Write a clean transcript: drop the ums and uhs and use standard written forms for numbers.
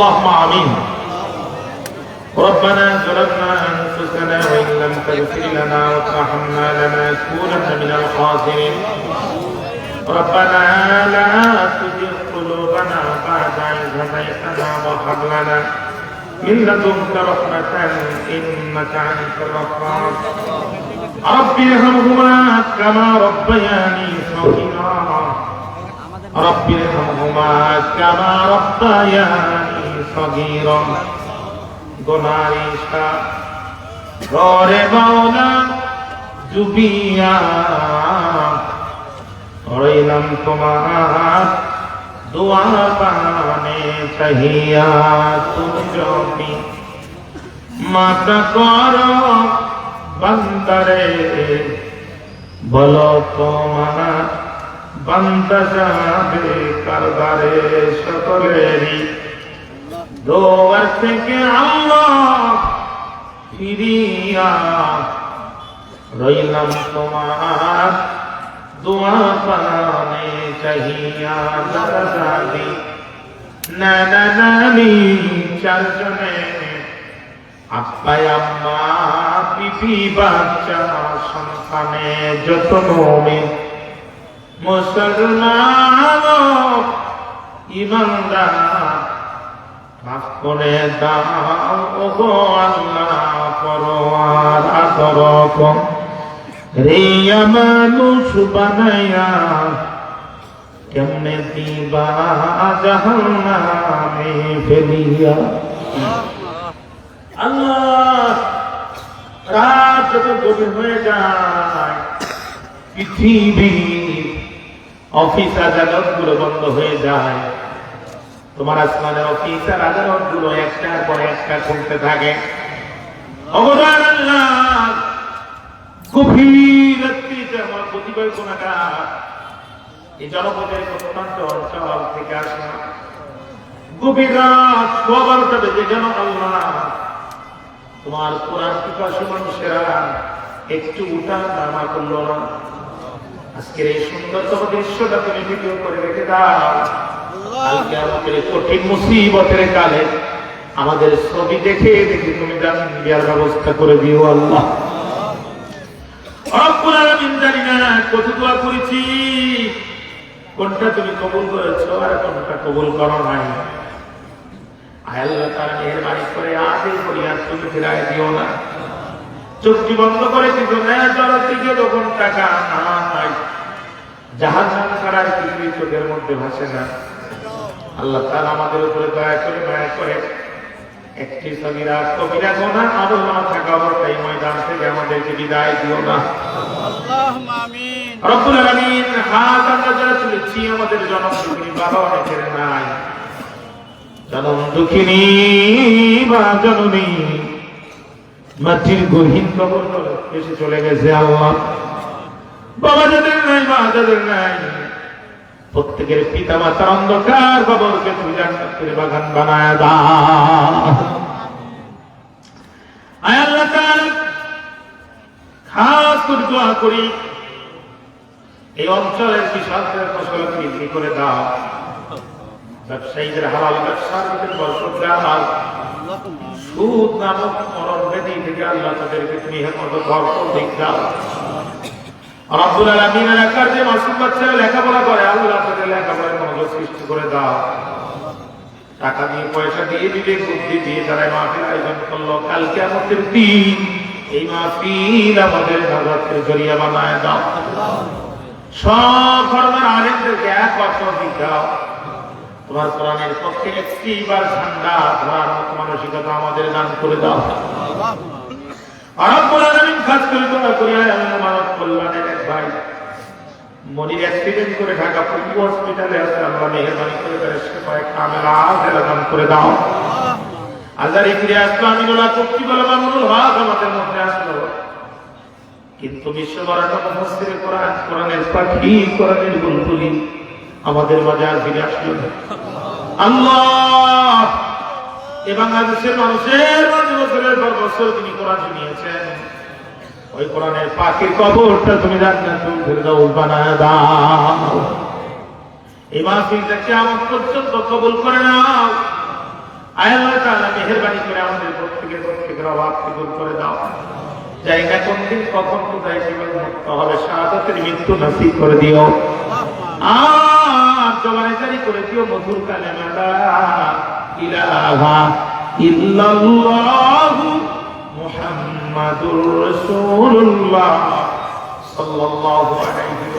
اللهم آمين. ربنا ظلمنا أنفسنا وإن لم تغفر لنا وترحمنا لنكونن من الخاسرين. ربنا لا تزغ قلوبنا بعد إذ هديتنا وهب لنا من لدنك رحمة إنك أنت الوهاب. رب ارحمهما كما ربياني صغيرا. رب ارحمهما كما ربياني صغيرا. গুনারিশা ঘরে মাওলা জুবিয়া রইলাম তোমার দোয়া পানে চাহিয়া। তুমি যদি মাতা করো বান্দারে বলো তোমার বান্দা যাবে কারবারে। সকলেরই দোয়ার থেকে আল্লাহ ফিরিয়া রইলাম তোমার দোয়া পানে চাহিয়া। দাদা দাদি নানা নানি চারজনে আব্বাই আম্মা পিপি বাচ্চা সন্তানে যত মুমিন মুসলমান ইমানদার মাফ করে দাও ওগো আল্লাহ পরওয়ার আদরকম রিয়া মানুষ বানায়া কেমনে দিবা জাহান্নামে ফেলিয়া। আল্লাহ রাত যত গভীর হয়ে যায় পৃথিবী অফিস আদালত গুলো বন্ধ হয়ে যায়। তোমার আসমানের অফিস আর আদালত গুলো একটার পর একটা চলতে থাকে। অবদান আল্লাহ গভীর রাত্রিতে আমার প্রতিবাদ কোনাটা এই জনপদের প্রত্যন্ত অঞ্চল থেকে আসা গভীর রাত 12টা বেজে গেল। আল্লাহ তোমার কোরআন পিপাসু মানুষেরা একটু উঠা নামা করলো না। আজকের এই সুন্দরতম দৃশ্যটা তুমি ভিডিও করে রেখে দাও। কালকে আমাদের কঠিন মুসিবতের কালে আমাদের ছবি দেখে দেখে তুমি দেওয়ার ব্যবস্থা করে দিও আল্লাহ। রব্বুল আলামিন জানি না কত দোয়া করেছি, কোনটা তুমি কবুল করেছো আর কোনটা কবুল করো নাই। আল্লাহ তাআলা মেহেরবানি করে আদেশ করি আর তুমি ফিরায় দিও না। চোখটি বন্ধ করে দিও না। জলের দিকে যখন টাকা নাই জাহান্নাম ছাড়া কিছুই চোখের মধ্যে ভাসে না। আল্লাহ তাআলা আমাদের উপরে দয়া করে মায়া করে একটি সগীরা কবিরা গুনাহ আমল না থাকা অবস্থায় ময়দান থেকে আমাদেরকে বিদায় দিও না। আল্লাহুম্মা আমিন। রব্বুল আলামিন হাত আমরা যারা তুলেছি আমাদের জনম দুঃখিনী বাবা অনেকের নাই। জনম দুঃখিনী বা জননী মাটির গহীন কবর এসে চলে গেছে। আল্লাহ বাবা যাদের নাই মা যাদের নাই প্রত্যেকের পিতা মাতার অন্ধকার কবরকে তুমি জান্নাতের বাগান বানায় দাও। আয় আল্লাহ তাআলা খাস করে দোয়া করি এই অঞ্চলের কৃষকদের ফসল বৃদ্ধি করে দাও। ব্যবসায়ীদের হালাল ব্যবসার ভিতরে বরকত দাও। সুদ নামক মরণ ব্যাধি থেকে আল্লাহ তাদেরকে তুমি হেফাজত দাও। রব্বুল আলামিন এলাকার যে মাসুম বাচ্চারা লেখাপড়া করে আল্লাহ তাদের লেখাপড়ার মনোযোগ সৃষ্টি করে দাও। টাকা দিয়ে পয়সা দিয়ে বিবেক বুদ্ধি দিয়ে যারা মাহফিল আয়োজন করলো কালকে আমাদের দিন এই মাহফিল আমাদের নাজাতের জরিয়া বানায় দাও। সব ধর্মের আলেমদেরকে এক বছর দাও। তোমার কোরআনের পক্ষে একটিবার ঠান্ডা ধরার মতো মানসিকতা আমাদের দান করে দাও। রব্বুল আলামিন খাস করে দোয়া করি মানব কল্যাণের এক ভাই মনির অ্যাক্সিডেন্ট করে ঢাকা পঙ্গু হসপিটালে আছে। আল্লাহ মেহেরবানি করে তার সেবায় কামেলা আজেলা দান করে দাও। আজারি ফিরে আসলো আমিনুল্লাহ কুপ্তি বলে মামুনুল হক আমাদের মধ্যে আসলো, কিন্তু বিশ্ববরেণ্য মুফাসসিরে কোরআন কোরআনের পাখি কোরআনের বুলবুলি আমাদের মাঝে আর ফিরে আসলো না। আল্লাহ এই বাংলাদেশের মানুষের মাঝে বছরের পর বছর তিনি কোরআন শুনিয়েছেন। ওই কোরআনের পাখির কবরটা তুমি জান্নাতুল ফিরদাউস বানায় দাও। এই মাহফিলটা কিয়ামত পর্যন্ত কবুল করে নাও। আয় আল্লাহ তাআলা মেহেরবানি করে আমাদের প্রত্যেকের অভাব দূর করে দাও। জায়গা কোন দিন কখন কোথায় জীবন মুক্ত হবে, শাহাদাতের মৃত্যু নসিব করে দিও। আর জবানে জারি করে দিও মধুর কালেমা লা ইলাহা ইল্লাল্লাহু মুহাম্মাদুর রাসূলুল্লাহ সাল্লাল্লাহু আলাইহি